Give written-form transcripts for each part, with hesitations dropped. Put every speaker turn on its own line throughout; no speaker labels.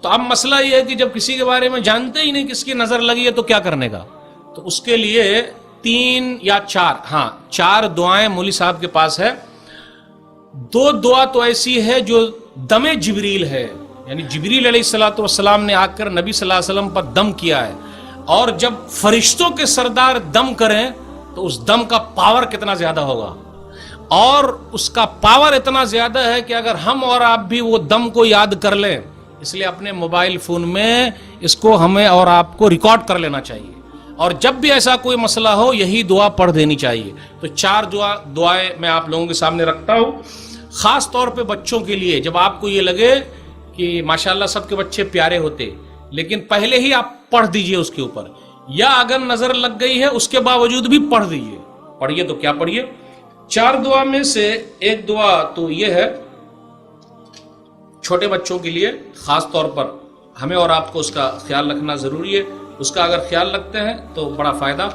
تو اب مسئلہ یہ ہے کہ جب کسی کے بارے میں جانتے ہی نہیں کس کی نظر لگی ہے تو کیا کرنے کا؟ تو اس کے لیے 3 یا 4 دعائیں مولوی صاحب کے پاس ہے. 2 دعا تو ایسی ہے جو دم جبریل ہے، یعنی جبریل علیہ الصلوۃ والسلام نے آ کر نبی صلی اللہ علیہ وسلم پر دم کیا ہے، اور جب فرشتوں کے سردار دم کریں تو اس دم کا پاور کتنا زیادہ ہوگا، اور اس کا پاور اتنا زیادہ ہے کہ اگر ہم اور آپ بھی وہ دم کو یاد کر لیں، اس لیے اپنے موبائل فون میں اس کو ہمیں اور آپ کو ریکارڈ کر لینا چاہیے، اور جب بھی ایسا کوئی مسئلہ ہو یہی دعا پڑھ دینی چاہیے. تو 4 دعائیں میں آپ لوگوں کے سامنے رکھتا ہوں، خاص طور پہ بچوں کے لیے. جب آپ کو یہ لگے کہ ماشاءاللہ سب کے بچے پیارے ہوتے، لیکن پہلے ہی آپ پڑھ دیجئے اس کے اوپر، یا اگر نظر لگ گئی ہے اس کے باوجود بھی پڑھ دیجئے. پڑھیے تو کیا پڑھیے؟ 4 دعا میں سے ایک دعا تو یہ ہے چھوٹے بچوں کے لیے، خاص طور پر ہمیں اور آپ کو اس کا خیال رکھنا ضروری ہے. اس کا اگر خیال رکھتے ہیں تو بڑا فائدہ.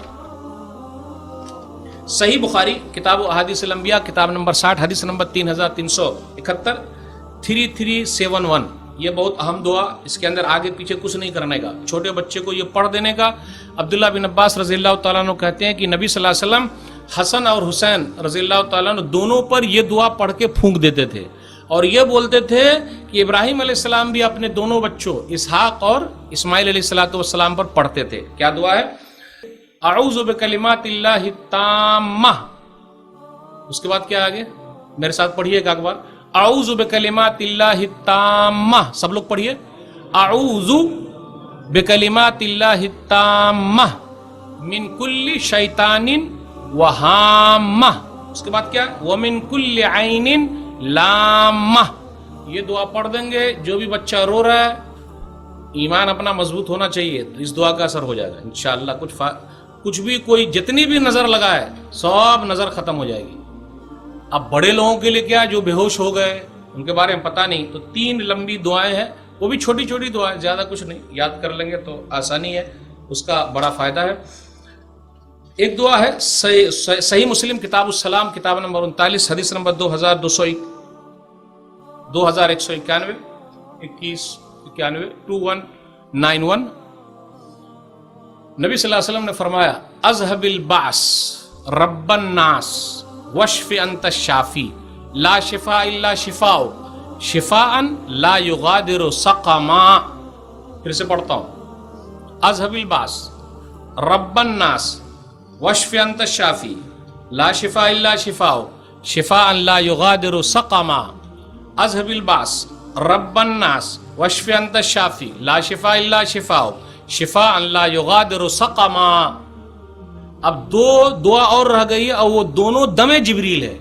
صحیح بخاری کتاب احادیث الانبیاء کتاب نمبر 60 حدیث نمبر 3371 3371. یہ بہت اہم دعا، اس کے اندر آگے پیچھے کچھ نہیں کرنے کا، چھوٹے بچے کو یہ پڑھ دینے کا. عبداللہ بن عباس رضی اللہ تعالیٰ عنہ کہتے ہیں کہ نبی صلی اللہ علیہ وسلم حسن اور حسین رضی اللہ تعالیٰ عنہ دونوں پر یہ دعا پڑھ کے پھونک دیتے تھے، اور یہ بولتے تھے کہ ابراہیم علیہ السلام بھی اپنے دونوں بچوں اسحاق اور اسماعیل علیہ السلام پر پڑھتے تھے. کیا دعا ہے؟ اعوذ بکلمات اللہ التامہ. اس کے بعد کیا آگے؟ میرے ساتھ پڑھیے ایک بار. اعوذ بکلمات اللہ التامہ. سب لوگ پڑھیے. اعوذ بکلمات اللہ التامہ من کل شیطان وہامہ. اس کے بعد کیا؟ ومن کل عین لامہ. یہ دعا پڑھ دیں گے، جو بھی بچہ رو رہا ہے ایمان اپنا مضبوط ہونا چاہیے تو اس دعا کا اثر ہو جائے گا انشاءاللہ. کچھ بھی کوئی جتنی بھی نظر لگائے سب نظر ختم ہو جائے گی. اب بڑے لوگوں کے لیے کیا، جو بے ہوش ہو گئے ان کے بارے میں پتہ نہیں، تو 3 لمبی دعائیں ہیں، وہ بھی چھوٹی چھوٹی دعائیں، زیادہ کچھ نہیں، یاد کر لیں گے تو آسانی ہے، اس کا بڑا فائدہ ہے. ایک دعا ہے صحیح مسلم کتاب السلام کتاب نمبر 39 حدیث نمبر 2191 2191. نبی صلی اللہ علیہ وسلم نے فرمایا اذهب البعث رب الناس واشف انت الشافی لا شفاء الا شفاء شفاء لا یغادر سقما. پھر سے پڑھتا ہوں. اذهب البعث رب الناس واشف انت الشافی لا شفاء الا شفاء شفاء لا یغادر سقما. اذهب البعث رب الناس واشف انت الشافی لا شفاء الا شفاء شفاء لا یغادر سقما. اب 2 دعا اور رہ گئی ہے، اور وہ دونوں دم جبریل ہے،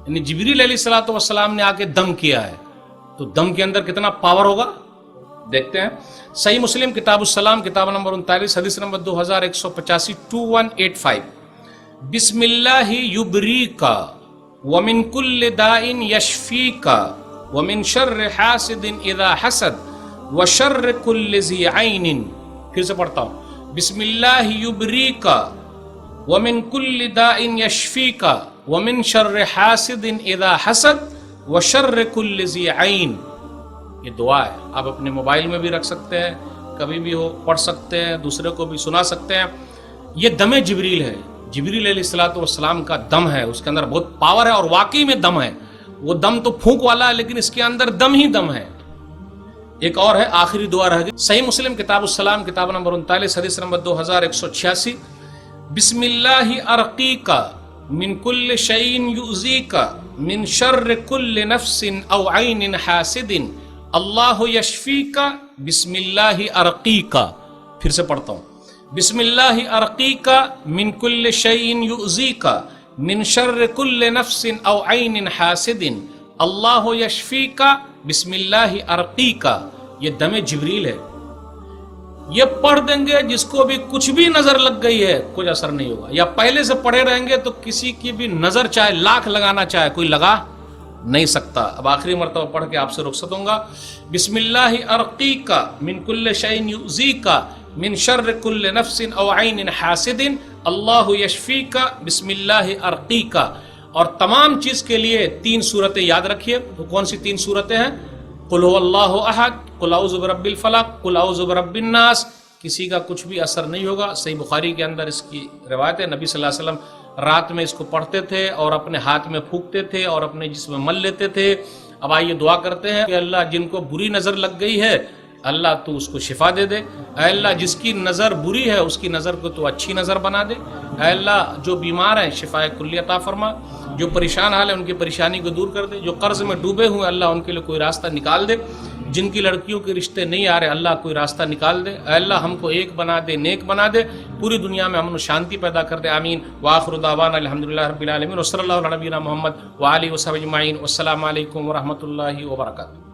یعنی جبریل علیہ الصلوۃ والسلام نے آ کے دم کیا ہے، تو دم کے اندر کتنا پاور ہوگا دیکھتے ہیں. صحیح مسلم کتاب السلام کتاب نمبر 39 حدیث نمبر 2185 2185. بسم اللہ یبریکا ومن کل داء یشفیکا ومن شر حاسد اذا حسد وشر کل ذی عین. پھر سے پڑھتا ہوں. بسم اللہ یبریکا ومن کل داء یشفیکا ومن شر حاسد اذا حسد وشر کل ذی عین. یہ دعا ہے، آپ اپنے موبائل میں بھی رکھ سکتے ہیں، کبھی بھی ہو پڑھ سکتے ہیں، دوسرے کو بھی سنا سکتے ہیں. یہ دم جبریل ہے، جبریل علیہ الصلوۃ والسلام کا دم ہے، اس کے اندر بہت پاور ہے، اور واقعی میں دم ہے. وہ دم تو پھونک والا ہے لیکن اس کے اندر دم ہی دم ہے. ایک اور ہے، آخری دعا رہ گئی. صحیح مسلم کتاب السلام کتاب نمبر 39 حدیث نمبر 2186. بسم اللہ ارقیکا من کل شیء یؤذیکا من شر کل نفس او عین حاسد اللہ یشفیکا بسم اللہ ارقیکا. پھر سے پڑھتا ہوں. بسم اللہ ارقیکا من کل شیء یؤذیکا من شر کل نفس او عین حاسد اللہ یشفیکا بسم اللہ ارقیکا. یہ دم جبریل ہے. یہ پڑھ دیں گے جس کو بھی کچھ بھی نظر لگ گئی ہے کوئی اثر نہیں ہوگا، یا پہلے سے پڑھے رہیں گے تو کسی کی بھی نظر چاہے لاکھ لگانا چاہے کوئی لگا نہیں سکتا. اب آخری مرتبہ پڑھ کے آپ سے رخصت ہوں گا. بسم اللہ ارقیکا من کل شیء یؤذیکا من شر کل نفس او عین حاسد اللہ یشفیکا بسم اللہ ارقیکا. اور تمام چیز کے لیے 3 صورتیں یاد رکھیے. تو کون سی 3 صورتیں ہیں؟ قل هو اللہ احد، قل اعوذ برب الفلق، قل اعوذ برب الناس، کسی کا کچھ بھی اثر نہیں ہوگا۔ صحیح بخاری کے اندر اس کی روایت ہے، نبی صلی اللہ علیہ وسلم رات میں اس کو پڑھتے تھے اور اپنے ہاتھ میں پھونکتے تھے اور اپنے جسم میں مل لیتے تھے۔ اب آئیے دعا کرتے ہیں کہ اللہ جن کو بری نظر لگ گئی ہے اللہ تو اس کو شفا دے دے، اے اللہ جس کی نظر بری ہے اس کی نظر کو تو اچھی نظر بنا دے، اے اللہ جو بیمار ہیں شفا کلی عطا فرما، جو پریشان حال ہیں ان کی پریشانی کو دور کر دے، جو قرض میں ڈوبے ہوئے اللہ ان کے لیے کوئی راستہ نکال دے، جن کی لڑکیوں کے رشتے نہیں آ رہے اللہ کوئی راستہ نکال دے، اے اللہ ہم کو ایک بنا دے، نیک بنا دے، پوری دنیا میں امن و شانتی پیدا کر دے، آمین۔ وآخر دعوانا الحمدللہ رب العالمین، وصلی اللہ علی نبینا محمد وآلہ وصحبہ اجمعین، والسلام علیکم ورحمۃ اللہ وبرکاتہ۔